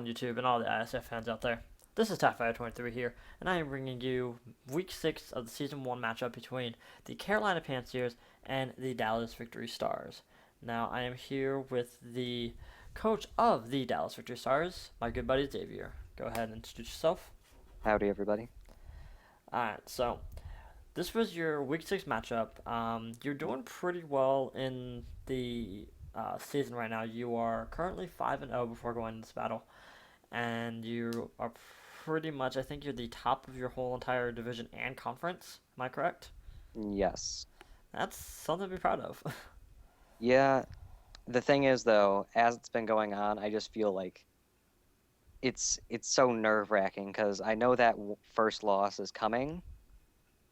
YouTube and all the ISF fans out there. This is TapFire23 here, and I am bringing you Week 6 of the Season 1 matchup between the Carolina Pansears and the Dallas Victory Stars. Now, I am here with the coach of the Dallas Victory Stars, my good buddy Xavier. Go ahead and introduce yourself. Howdy, everybody. Alright, so this was your Week 6 matchup. You're doing pretty well in the season right now. You are currently 5-0 before going into this battle, and you are pretty much, I think you're the top of your whole entire division and conference. Am I correct? Yes. That's something to be proud of. Yeah, the thing is, though, as it's been going on, I just feel like it's so nerve-wracking because I know that first loss is coming,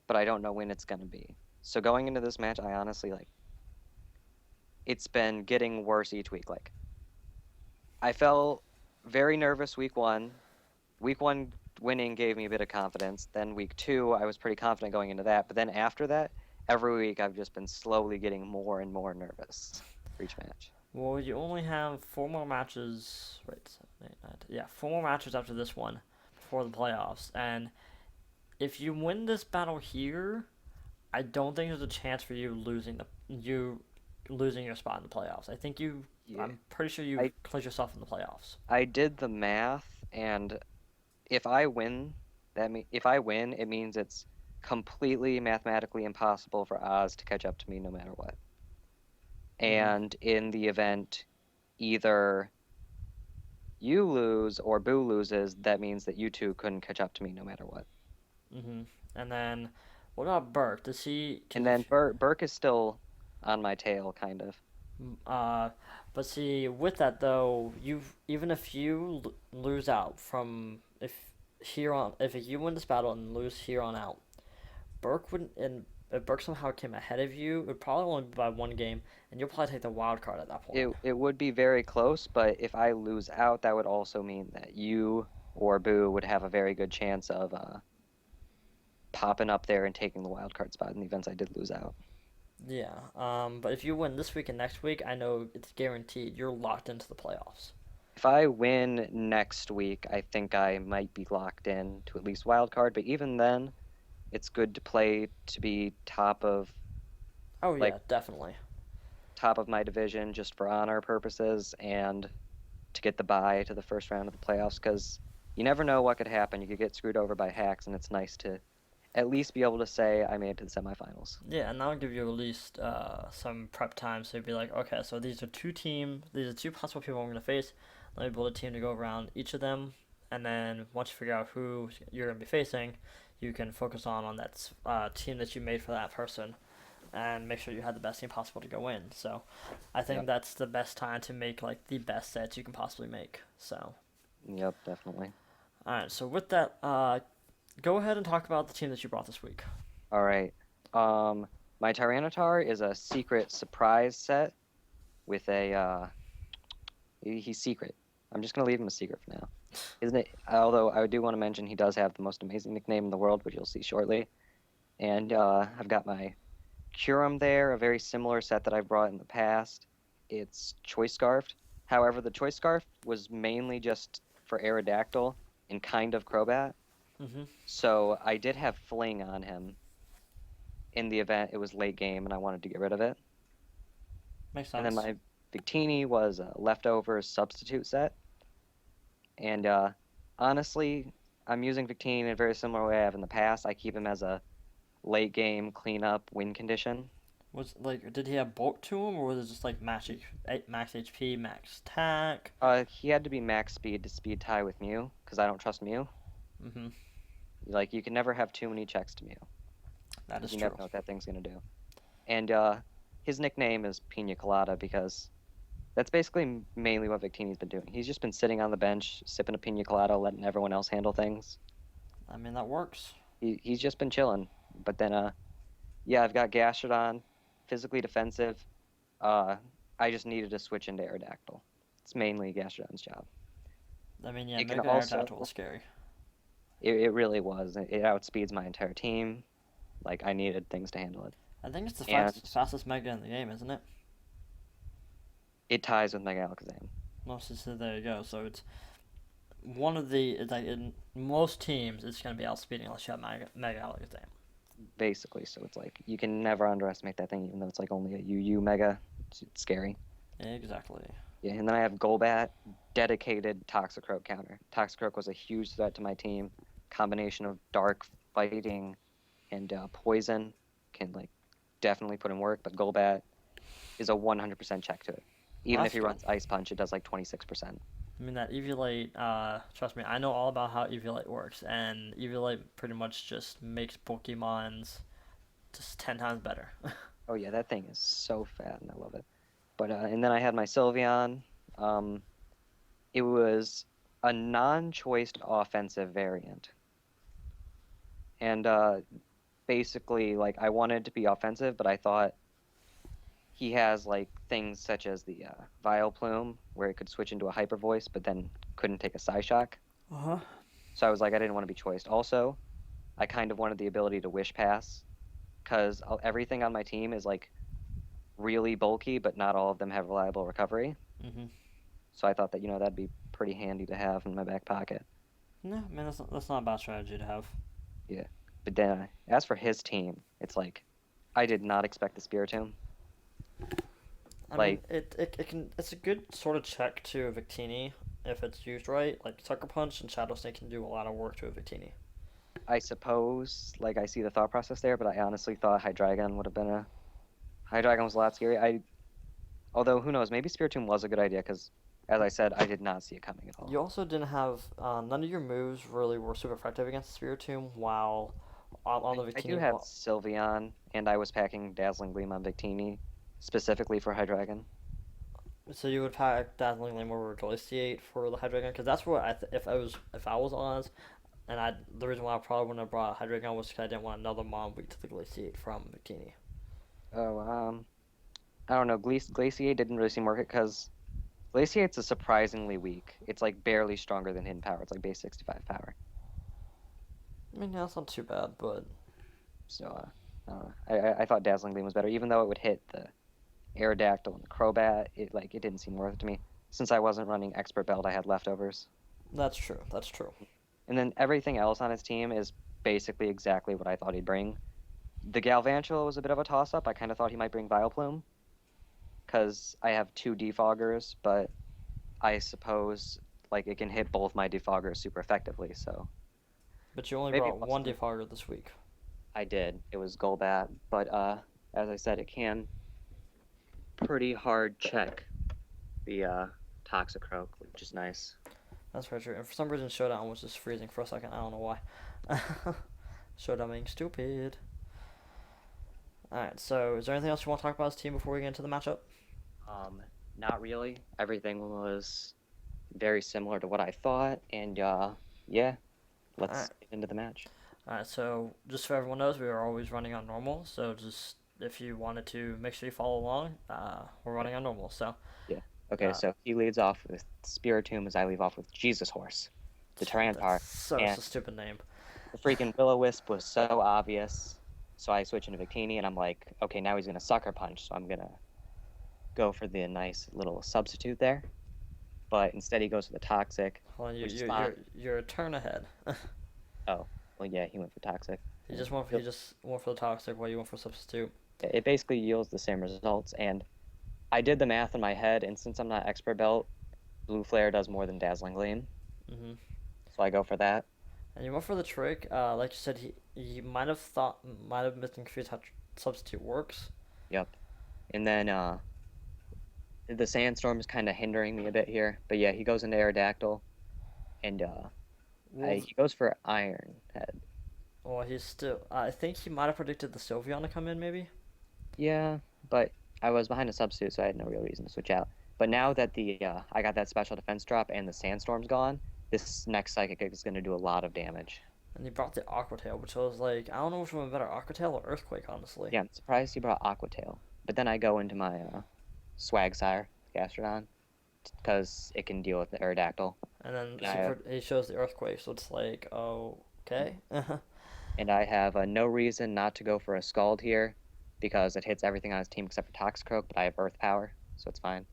but I don't know when it's going to be. So going into this match, I honestly it's been getting worse each week. Like, I felt very nervous week one. Week one winning gave me a bit of confidence. Then week two, I was pretty confident going into that. But then after that, every week I've just been slowly getting more and more nervous for each match. Well, you only have four more matches. Wait, 7, 8, 9, 10, yeah, four more matches after this one before the playoffs. And if you win this battle here, I don't think there's a chance for you losing your spot in the playoffs. I think you. Yeah. I'm pretty sure you I clinch yourself in the playoffs. I did the math, and if I win, if I win, it means it's completely mathematically impossible for Oz to catch up to me no matter what. Mm-hmm. And in the event either you lose or Boo loses, that means that you two couldn't catch up to me no matter what. Mm-hmm. And then, what about Burke? Does he? And Because then Burke is still on my tail, kind of. uh, but see, with that though, even if you lose out from if you win this battle and lose here on out, Burke would and if Burke somehow came ahead of you, it would probably only be by one game, and you'll probably take the wild card at that point. It would be very close, but if I lose out, that would also mean that you or Boo would have a very good chance of popping up there and taking the wild card spot in the events I did lose out. Yeah. But if you win this week and next week, I know it's guaranteed you're locked into the playoffs. If I win next week, I think I might be locked in to at least wild card, but even then, it's good to play to be Oh like yeah, definitely. top of my division just for honor purposes and to get the bye to the first round of the playoffs because you never know what could happen. You could get screwed over by hacks, and it's nice to at least be able to say I made it to the semifinals. Yeah, and that'll give you at least some prep time. So you'd be like, okay, so these are two teams, these are two possible people I'm going to face. Let me build a team to go around each of them, and then once you figure out who you're going to be facing, you can focus on that team that you made for that person, and make sure you had the best team possible to go in. So, I think Yep. that's the best time to make like the best sets you can possibly make. So, Yep, definitely. all right. So with that, go ahead and talk about the team that you brought this week. All right. My Tyranitar is a secret surprise set with he's secret. I'm just gonna leave him a secret for now. Isn't it? Although I do want to mention he does have the most amazing nickname in the world, which you'll see shortly. And I've got my Curum there, a very similar set that I've brought in the past. It's Choice Scarfed. However, the Choice Scarf was mainly just for Aerodactyl and kind of Crobat. Mm-hmm. So I did have Fling on him in the event it was late game and I wanted to get rid of it. Makes And then sense. my Victini was a leftover substitute set. And honestly, I'm using Victini in a very similar way I have in the past. I keep him as a late game cleanup win condition. Did he have bulk to him, or was it just like max HP, max attack? He had to be max speed to speed tie with Mew because I don't trust Mew. Mm-hmm. Like you can never have too many checks to Mew That because is you never true. know what that thing's gonna do. And his nickname is Pina Colada because that's basically mainly what Victini's been doing. He's just been sitting on the bench, sipping a Pina Colada, letting everyone else handle things. I mean, that works. He's just been chilling. But then yeah, I've got Gastrodon, physically defensive. Uh, I just needed to switch into Aerodactyl. It's mainly Gastrodon's job. I mean, yeah, It can Mega also, Aerodactyl was scary. it really was. It outspeeds my entire team. Like I needed things to handle it, I think it's the and fastest Mega in the game, isn't it? it ties with Mega Alakazam. Well, so there you go. So it's one of the like in most teams, it's gonna be outspeeding unless you have Mega Alakazam. basically. So it's like you can never underestimate that thing, even though it's like only a UU Mega. It's scary. Exactly. Yeah, and then I have Golbat, dedicated Toxicroak counter. Toxicroak was a huge threat to my team. Combination of dark fighting and poison can like definitely put in work, but Golbat is a 100% check to it. Well, Even if that's he good. runs Ice Punch, it does like 26%. I mean that Eviolite. Trust me, I know all about how Eviolite works, and Eviolite pretty much just makes Pokemon's just 10 times better. Oh yeah, that thing is so fat, and I love it. But and then I had my Sylveon. Um, it was a non-choiced offensive variant, and basically like I wanted to be offensive, but I thought he has like things such as the Vileplume, where it could switch into a Hyper Voice, but then couldn't take a Psyshock. Uh huh. So I was like, I didn't want to be choiced. Also, I kind of wanted the ability to Wish Pass, because everything on my team is like really bulky, but not all of them have reliable recovery. Mhm. So I thought that that'd be pretty handy to have in my back pocket. No, man, that's not a bad strategy to have. Yeah. But then as for his team, it's like I did not expect the Spiritomb. I mean, Like it's a good sort of check to a Victini if it's used right. Like Sucker Punch and Shadow Sneak can do a lot of work to a Victini. I suppose like I see the thought process there, but I honestly thought Hydreigon would have been a Hydreigon was a lot scary. Although who knows, maybe Spiritomb was a good idea because as I said, I did not see it coming at all. You also didn't have none of your moves really were super effective against Spiritomb, while on the I do Victini. have Sylveon, and I was packing Dazzling Gleam on Victini specifically for Hydreigon. So you would pack Dazzling Gleam over Glaciate for the Hydreigon, because that's what if I was honest, and the reason why I probably wouldn't have brought Hydreigon was because I didn't want another Mon weak to the Glaciate from Victini. Oh, I don't know. Glaciate didn't really seem worth it because Glaciate's is surprisingly weak. It's like barely stronger than Hidden Power. It's like base 65 power. I mean, yeah, that's not too bad, but So, I don't know. I thought Dazzling Gleam was better, even though it would hit the Aerodactyl and the Crobat. It didn't seem worth it to me. Since I wasn't running Expert Belt, I had leftovers. that's true. That's true. And then everything else on his team is basically exactly what I thought he'd bring. The Galvantula was a bit of a toss-up. I kind of thought he might bring Vileplume, because I have two Defoggers, but I suppose like it can hit both my Defoggers super effectively. So But you only maybe brought one Defogger this week. I did. It was Golbat, but as I said, it can pretty hard check the Toxicroak, which is nice. That's very true. And for some reason, Showdown was just freezing for a second. I don't know why. Showdown being stupid. Alright, so is there anything else you want to talk about his team before we get into the matchup? Not really. Everything was very similar to what I thought, and yeah, let's Alright. get into the match. Alright, so just so everyone knows, we are always running on normal. So just if you wanted to make sure you follow along, we're running on normal. So Yeah. Okay, uh, so he leads off with Spiritomb as I leave off with Jesus Horse, the Tyranitar, that's and a stupid name. the freaking Will-O-Wisp was so obvious. So I switch into Victini, and I'm like, okay, now he's gonna Sucker Punch, so I'm gonna go for the nice little substitute there. But instead, he goes for the Toxic, Hold on, which is fine. you're a turn ahead. Oh, well, yeah, he went for Toxic. He just went for the toxic while you went for substitute. It basically yields the same results, and I did the math in my head, and since I'm not Expert Belt, Blue Flare does more than Dazzling Gleam, Mhm. so I go for that. And you went for the trick. Like you said, he might have been confused how substitute works. Yep. And then the Sandstorm is kind of hindering me a bit here, but yeah, he goes into Aerodactyl, and he goes for Iron Head. Well, he's still. I think he might have predicted the Sylveon to come in, maybe. Yeah, but I was behind a substitute, so I had no real reason to switch out. But now that the I got that special defense drop and the Sandstorm's gone, this next Psychic is going to do a lot of damage. And he brought the Aqua Tail, which I was like, I don't know which one was better, Aqua Tail or Earthquake, honestly. Yeah, I'm surprised he brought Aqua Tail. But then I go into my Swag Sire, Gastrodon, because it can deal with the Aerodactyl. And then And he shows the Earthquake, so it's like, oh, okay. and I have no reason not to go for a Scald here, because it hits everything on his team except for Toxicroak, but I have Earth Power, so it's fine.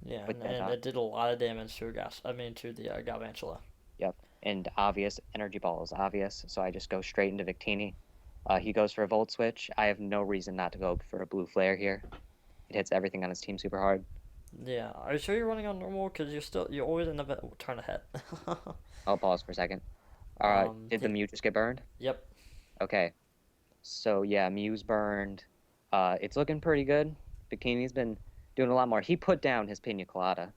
Yeah, with that. and it did a lot of damage to to the Galvantula. Yep. And obvious energy ball is obvious, so I just go straight into Victini. He goes for a Volt Switch. I have no reason not to go for a blue flare here. It hits everything on his team super hard. Yeah, are you sure you're running on normal? Because you always end up at turn ahead. I'll pause for a second. Did the Yeah, Mew just get burned? yep. Okay. So yeah, Mew's burned. It's looking pretty good. Bikini's been doing a lot more. He put down his Pina Colada.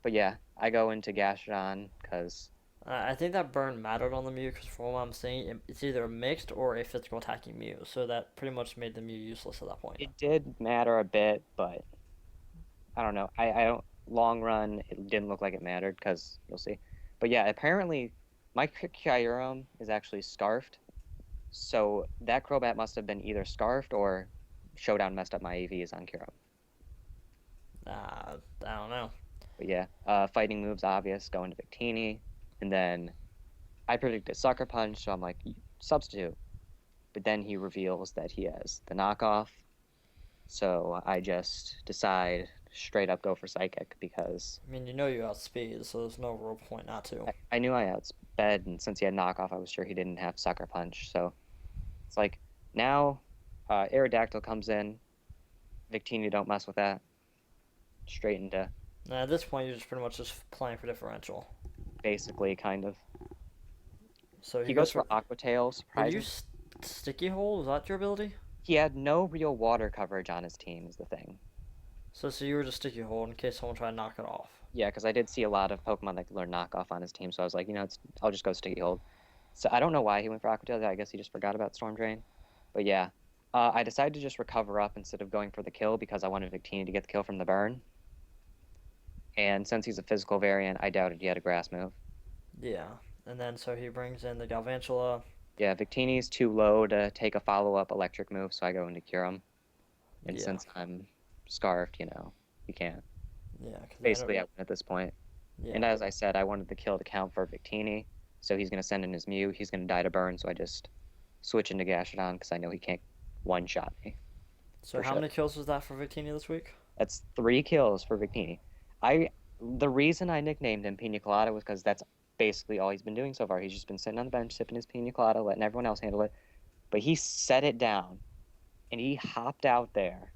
But yeah, I go into Gastrodon because I think that burn mattered on the Mew because from what I'm seeing, it's either a mixed or a physical attacking Mew. So that pretty much made the Mew useless at that point. it did matter a bit, but I don't know. I don't long run. It didn't look like it mattered because you'll see. But yeah, apparently my Kyurem is actually scarfed. So that Crobat must have been either scarfed or Showdown messed up my AVs on Kyurem. I don't know. But yeah, fighting moves obvious, going to Victini, and then I predicted Sucker Punch, so I'm like, substitute. But then he reveals that he has the knockoff, so I just decide straight up go for Psychic because I mean, you know you outspeed, so there's no real point not to. I knew I outsped, and since he had knockoff, I was sure he didn't have Sucker Punch. So it's like now Aerodactyl comes in, Victini don't mess with that. Straight into Now, at this point, you're just pretty much just playing for differential. basically kind of. So He he goes goes for for. Aqua Tail, Did you surprising. sticky hole? Was that your ability? He had no real water coverage on his team, is the thing. So you were just sticky hole in case someone tried to knock it off. Yeah, because I did see a lot of Pokemon that could learn knockoff on his team, so I was like, I'll just go Sticky Hold. So I don't know why he went for Aqua Tail. I guess he just forgot about Storm Drain. But yeah, I decided to just recover up instead of going for the kill because I wanted Victini to get the kill from the burn. And since he's a physical variant, I doubted he had a grass move. Yeah, and then so he brings in the Galvantula. Yeah, Victini's too low to take a follow-up electric move, so I go into Cure him. And Yeah, since I'm scarfed, you can't. yeah, because Basically, I win at this point. And yeah. as I said, I wanted the kill to count for Victini, so he's going to send in his Mew. He's going to die to burn, so I just switch into Gastrodon because I know he can't one-shot me. So For how sure. many kills was that for Victini this week? That's 3 kills for Victini. The reason I nicknamed him Pina Colada was because that's basically all he's been doing so far. He's just been sitting on the bench, sipping his Pina Colada, letting everyone else handle it. But he set it down, and he hopped out there,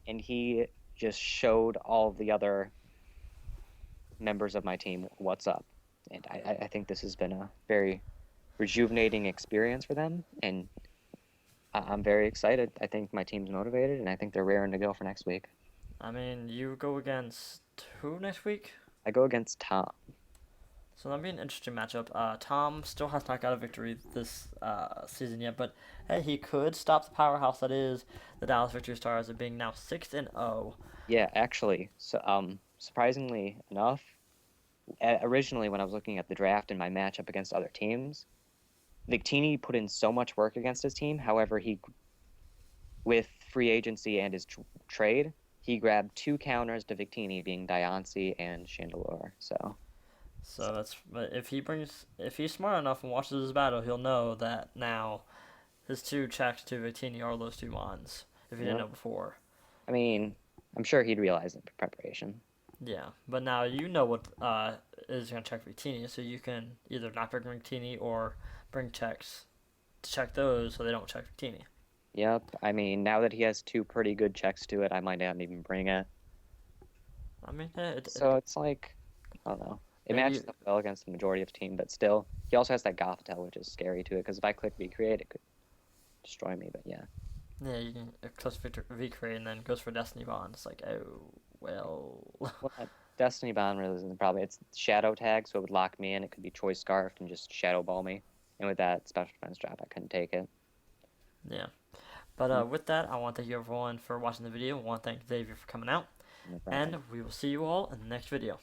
and he just showed all the other members of my team what's up. And I think this has been a very rejuvenating experience for them, and I'm very excited. I think my team's motivated, and I think they're raring to go for next week. I mean, you go against who next week? I go against Tom. So that'll be an interesting matchup. Tom still has not got a victory this season yet, but hey, he could stop the powerhouse that is the Dallas Victory Stars of being now 6-0. Yeah, actually, so surprisingly enough, originally when I was looking at the draft and my matchup against other teams, Victini put in so much work against his team. However, with free agency and his trade, he grabbed 2 counters to Victini, being Diancie and Chandelure. So but if he's smart enough and watches his battle, he'll know that now his 2 checks to Victini are those 2 mons. If he didn't Yeah. know before. I mean, I'm sure he'd realize it in preparation. Yeah, but now you know what is going to check Victini, so you can either not bring Victini or bring checks to check those so they don't check Victini. Yep. I mean, now that he has 2 pretty good checks to it, I might not even bring it. I mean, So it's like, I don't know. It maybe matches up well against the majority of the team, but still, he also has that Gothitelle, which is scary to it, because if I click Recreate, it could destroy me, but yeah. yeah, you can close V-Crate and then goes for Destiny Bond. It's like, oh, well. Well, Destiny Bond really isn't the problem. It's Shadow Tag, so it would lock me in. It could be Choice Scarfed and just Shadow Ball me. And with that special defense drop, I couldn't take it. Yeah. But with that, I want to thank you everyone for watching the video. I want to thank Xavier for coming out. No problem. And we will see you all in the next video.